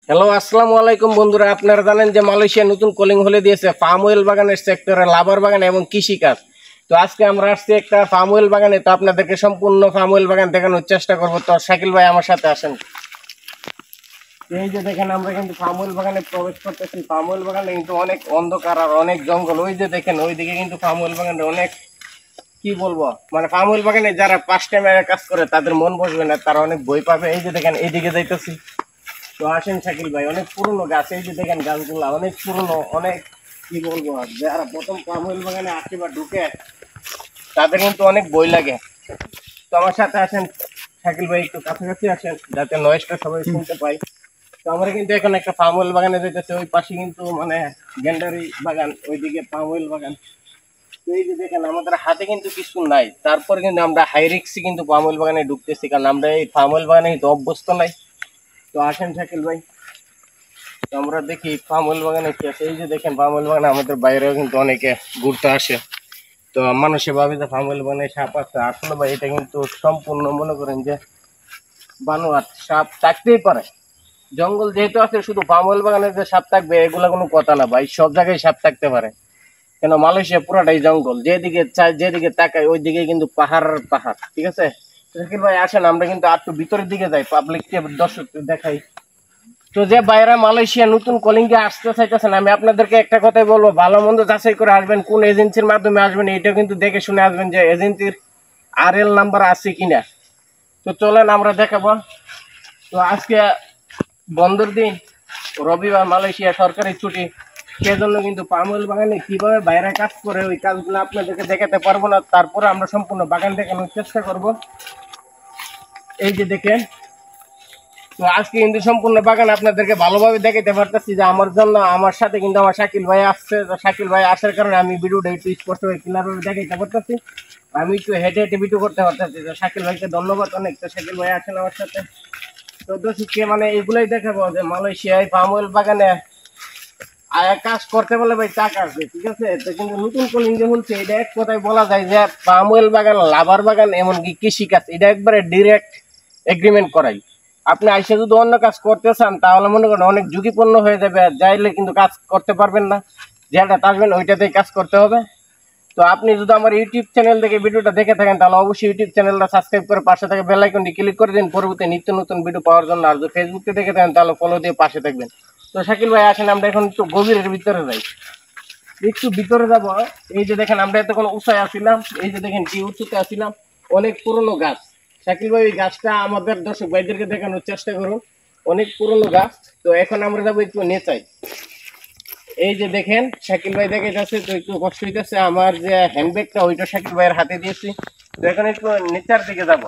Hello আসসালামু আলাইকুম বন্ধুরা, আপনারা জানেন যে মালয়েশিয়া নতুন কলিং হলে দিয়েছে পাম অয়েল বাগানের সেক্টরে, লাভার বাগান এবং কৃষিকাজ। তো আজকে আমরা আসছি একটা পাম অয়েল বাগানে। তো আপনাদেরকে সম্পূর্ণ পাম অয়েল বাগান দেখানোর চেষ্টা করবো। তো শাকিল ভাই আমার সাথে আসেন। এই যে দেখেন, আমরা কিন্তু পাম অয়েল বাগানে প্রবেশ করতেছি। পাম অয়েল বাগানে কিন্তু অনেক অন্ধকার আর অনেক জঙ্গল। ওই যে দেখেন, ওইদিকে কিন্তু পাম অয়েল বাগানে অনেক, কি বলবো, মানে পাম অয়েল বাগানে যারা ফার্স্ট টাইম কাজ করে তাদের মন বসবে না, তারা অনেক ভয় পাবে। এই যে দেখেন, এইদিকে যাইতেছি। তো আসেন শাকিল ভাই, অনেক পুরনো গাছ। এই যে দেখেন গাছগুলা অনেক পুরনো, অনেক, কি বলবো, যারা প্রথম পাম অয়েল বাগানে আসে বা ঢুকে তাদের কিন্তু অনেক বই লাগে। তো আমার সাথে আসেন শাকিল ভাই, একটু কাছাকাছি আসেন যাতে নয়েজটা সবাই শুনতে পাই। তো আমরা কিন্তু এখন একটা পাম অয়েল বাগানে যেতেছি। ওই পাশে কিন্তু মানে গ্যান্ডারি বাগান, ওইদিকে পাম অয়েল বাগান। তো এই যে দেখেন, আমাদের হাতে কিন্তু কিছু নাই, তারপর কিন্তু আমরা হাই রিস্কে কিন্তু পাম অয়েল বাগানে ঢুকতেছি, কারণ আমরা এই পাম অয়েল বাগানে কিন্তু অভ্যস্ত নাই। তো আসেন শাকিল ভাই, তো আমরা দেখি পাম অয়েল বাগানে কি আছে। এই যে দেখেন, পাম অয়েল বাগানে আমাদের বাইরেও কিন্তু অনেকে ঘুরতে আসে। তো মানুষে ভাবে যে পাম অয়েল বাগানে সাপ আছে, আসলে ভাই এটা কিন্তু সম্পূর্ণ মনে করেন যে বানোয়াট। সাপ থাকতেই পারে, জঙ্গল যেহেতু আছে, শুধু পাম অয়েল বাগানে যে সাপ থাকবে এগুলা কোনো কথা না ভাই, সব জায়গায় সাপ থাকতে পারে। কেন, মালয়েশিয়া পুরাটাই জঙ্গল, যেদিকে চাই যেদিকে তাকাই ওই দিকে কিন্তু পাহাড় আর পাহাড়। ঠিক আছে শাকিল ভাই, আসেন আমরা কিন্তু আর একটু ভিতরের দিকে যাই, পাবলিককে দর্শক দেখাই। তো যে বাইরে মালয়েশিয়া নতুন কলিংয়ে আসতে চাইতেছেন, আমি আপনাদেরকে একটা কথাই বলবো, ভালো মন্দ যাচাই করে আসবেন, কোন এজেন্সির মাধ্যমে আসবেন এটাও কিন্তু দেখে শুনে আসবেন যে এজেন্সির RL নাম্বার আছে কিনা। তো চলেন আমরা দেখাবো। তো আজকে বন্ধের দিন, রবিবার, মালয়েশিয়া সরকারি ছুটি, সেজন্য কিন্তু পাম অয়েল বাগানে কিভাবে বাইরে কাজ করে ওই কাজগুলো আপনাদেরকে দেখাতে পারবো না, তারপরে আমরা সম্পূর্ণ বাগান দেখানোর চেষ্টা করব। এই যে দেখেন, তো আজকে কিন্তু সম্পূর্ণ বাগান আপনাদেরকে ভালোভাবে দেখাতে পারতেছি, যে আমার জন্য আমার সাথে কিন্তু আমার শাকিল ভাই আসছে। তো শাকিল ভাই আসার কারণে আমি ভিডিওটা একটু স্পষ্ট হয়ে ক্লিয়ারভাবে দেখাইতে পারতেছি, আমি একটু হেঁটে হেঁটে ভিডিও করতে পারতেছি। তো শাকিল ভাইকে ধন্যবাদ অনেক। তো শাকিল ভাই আসেন আমার সাথে। তো দর্শককে মানে এগুলোই দেখাবো যে মালয়েশিয়ায় পাম অয়েল বাগানে কাজ করতে বলে ভাই টাকা আছে। ঠিক আছে, তো কিন্তু নতুন কলিং যে বলছে, এটা এক কথায় বলা যায় যে পাম অয়েল বাগান, লাভার বাগান, এমনকি কৃষিকাজ, এটা একবারে ডিরেক্ট এগ্রিমেন্ট করাই। আপনি আইসে যদি অন্য কাজ করতে চান তাহলে মনে করেন অনেক ঝুঁকিপূর্ণ হয়ে যাবে, যাইলে কিন্তু কাজ করতে পারবেন না। যেটাতে আসবেন ওইটাতেই কাজ করতে হবে। তো আপনি যদি আমার ইউটিউব চ্যানেল থেকে ভিডিওটা দেখে থাকেন তাহলে অবশ্যই ইউটিউব চ্যানেলটা সাবস্ক্রাইব করে পাশে থেকে বেল আইকনটি ক্লিক করে দিন পরবর্তী নিত্য নতুন ভিডিও পাওয়ার জন্য। আর যদি ফেসবুক থেকে দেখে থাকেন তাহলে ফলো দিয়ে পাশে থাকবেন। তো শাকিল ভাই আসেন, আমরা এখন একটু গভীরের ভিতরে যাই, একটু ভিতরে যাব। এই যে দেখেন, আমরা এতক্ষণ উঁচায় আসছিলাম, এই যে দেখেন কি উঁচুতে আসছিলাম, অনেক পুরনো গাছ। শাকিল ভাই, এই গাছটা আমাদের দর্শক ভাইদেরকে দেখানোর চেষ্টা করুন, অনেক পুরনো গাছ। তো এখন আমরা যাবো একটু নেচাই। এই যে দেখেন, শাকিল ভাই দেখে যাচ্ছে, তো একটু কষ্ট হইতেছে, আমার যে হ্যান্ডব্যাগটা ওইটা শাকিল ভাইয়ের হাতে দিয়েছি। তো এখন একটু নেচার দিকে যাব।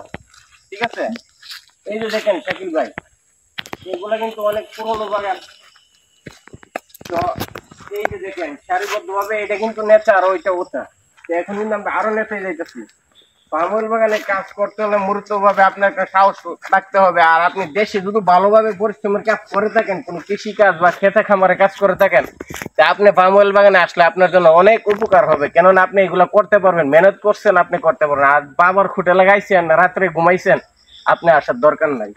ঠিক আছে, এই যে দেখেন শাকিল ভাই, এগুলা কিন্তু অনেক পুরনো বাগান। তো এই যে দেখেন সারিবদ্ধভাবে, এটা কিন্তু নেচার, ওইটা ওটা। তো এখন কিন্তু আমরা আরো নেচাই যাইতেছি। পাম অয়েল বাগানে কাজ করতে হলে মূর্তভাবে আপনার একটা সাহস রাখতে হবে। আর আপনি দেশে যদি ভালোভাবে পরিশ্রমের কাজ করে থাকেন, কোনো কৃষি কাজ বা খেতে খামারে কাজ করে থাকেন, তা আপনি পাম অয়েল বাগানে আসলে আপনার জন্য অনেক উপকার হবে। কেননা আপনি এগুলো করতে পারবেন, মেহনত করছেন, আপনি করতে পারবেন। আর বাবার খুঁটে লাগাইছেন, রাত্রে ঘুমাইছেন, আপনি আসার দরকার নাই।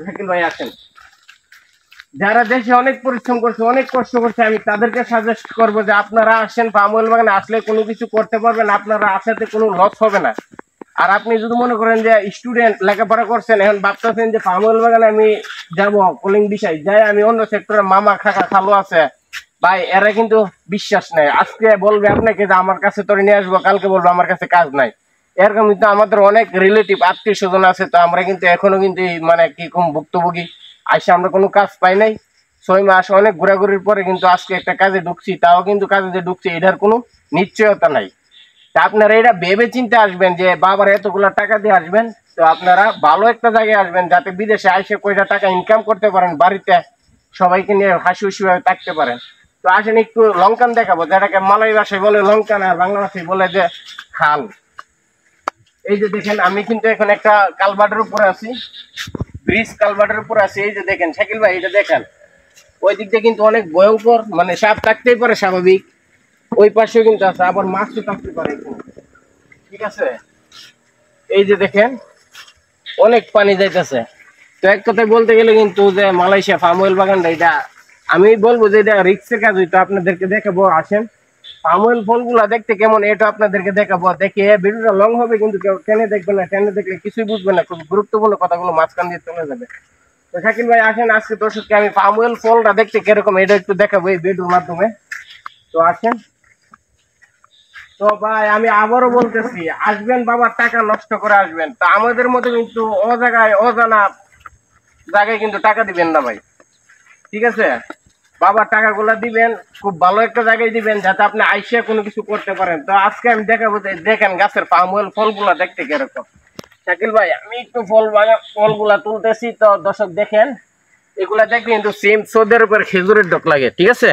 শাকিল ভাই আসেন, যারা দেশে অনেক পরিশ্রম করছে, অনেক কষ্ট করছে, আমি তাদেরকে সাজেস্ট করবো যে আপনারা আসেন পাম অয়েল বাগানে, আসলে কোনো কিছু করতে পারবেন, আপনারা আসাতে কোনো লস হবে না। আর আপনি যদি মনে করেন যে স্টুডেন্ট, লেখাপড়া করছেন, এখন ভাবতেছেন যে পাম অয়েল বাগানে আমি যাব কলিং বিষয় যাই, আমি অন্য সেক্টরে মামা খাকা খালো আছে ভাই, এরা কিন্তু বিশ্বাস নেই। আজকে বলবে আপনাকে যে আমার কাছে তোরে নিয়ে আসবো, কালকে বলবো আমার কাছে কাজ নাই। এরকম কিন্তু আমাদের অনেক রিলেটিভ আত্মীয় স্বজন আছে। তো আমরা কিন্তু এখনো কিন্তু মানে কি কম ভুক্তভোগী, আইসা আমরা কোনো কাজ পাই নাই। 6 মাস অনেক ঘোরাঘুরির পরে কিন্তু আজকে একটা কাজে ঢুকছি, তাও কিন্তু কাজে যে ঢুকছি এটার কোনো নিশ্চয়তা নাই। তা আপনারা এটা ভেবে চিন্তে আসবেন যে বাবার এতগুলা টাকা দিয়ে আসবেন, তো আপনারা ভালো একটা জায়গায় আসবেন, যাতে বিদেশে আইসে কয়টা টাকা ইনকাম করতে পারেন, বাড়িতে সবাইকে নিয়ে হাসি খুশি ভাবে থাকতে পারেন। তো আসেন একটু লঙ্কান দেখাবো, যেটাকে মালয় ভাষায় বলে লঙ্কান, আর বাংলা ভাষায় বলে যে খাল। এই যে দেখেন, আমি কিন্তু এখন একটা কালভার্টের উপরে আছি, ব্রিজ কালভার্টের উপরে আছি। এই যে দেখেন শাকিল ভাই, এটা দেখেন, ওই দিক দিয়ে কিন্তু অনেক ভয়ঙ্কর, মানে সাপ থাকতেই পারে স্বাভাবিক, ওই পাশেও কিন্তু আছে, আবার মাছও থাকতে পারে এখানে। ঠিক আছে, এই যে দেখেন অনেক পানি যাইতেছে। তো এক কথায় বলতে গেলে কিন্তু যে মালয়েশিয়া পাম অয়েল বাগানটা, এটা আমি বলবো যে এটা রিক্সের কাজ, হইতো আপনাদেরকে দেখাবো। আসেন, পাম অয়েল ফলগুলা দেখতে কেমন এটা আপনাদেরকে দেখাবো। দেখে ভিডিওটা লং হবে, কিন্তু কেউ টেনে দেখবে না, টেনে দেখলে কিছুই বুঝবে না, খুব গুরুত্বপূর্ণ কথাগুলো মাঝখান দিয়ে চলে যাবে। তো শাকিল ভাই আসেন, আজকে দর্শককে আমি পাম অয়েল ফলটা দেখতে কিরকম এটা একটু দেখাবো এই ভিডিওর মাধ্যমে। তো আসেন। তো ভাই আমি আবারও বলতেছি, আসবেন বাবার টাকা নষ্ট করে আসবেন, তো আমাদের মতো কিন্তু অজায়গায় অজানা জায়গায় কিন্তু টাকা দিবেন না ভাই, ঠিক আছে? বাবার টাকাগুলো দিবেন খুব ভালো একটা জায়গায় দিবেন, যাতে আপনি আইসিয়া কোনো কিছু করতে পারেন। তো আজকে আমি দেখাবো যে দেখেন গাছের পাম অয়েল ফলগুলা দেখতে কিরকম। শাকিল ভাই আমি একটু ফলগুলা তুলতেছি, তো দর্শক দেখেন, এগুলা দেখবেন কিন্তু সেম সৌদের উপর খেজুরের ডক লাগে, ঠিক আছে?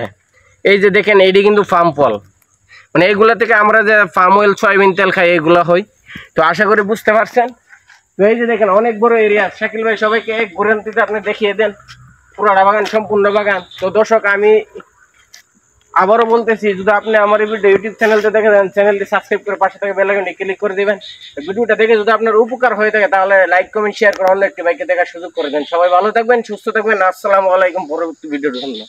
এই যে দেখেন, এইটি কিন্তু ফার্ম ফল, মানে এইগুলা থেকে আমরা যে পাম অয়েল সয়াবিন তেল খাই এগুলা হয়। তো আশা করি বুঝতে পারছেন। তো এই যে দেখেন অনেক বড় এরিয়া। শাকিল ভাই সবাইকে এক ঘুরান্তিতে আপনি দেখিয়ে দেন পুরাটা বাগান, সম্পূর্ণ বাগান। তো দর্শক আমি আবারও বলতেছি, যদি আপনি আমার এই ভিডিও ইউটিউব চ্যানেলটা দেখে দেন, চ্যানেলটি সাবস্ক্রাইব করে পাশে থেকে বেল আইকনে ক্লিক করে দিবেন। ভিডিওটা দেখে যদি আপনার উপকার হয়ে থাকে তাহলে লাইক কমেন্ট শেয়ার করে অন্য একটি ভাইকে দেখার সুযোগ করে দেন। সবাই ভালো থাকবেন, সুস্থ থাকবেন। আসসালামু আলাইকুম। পরবর্তী ভিডিওর জন্য।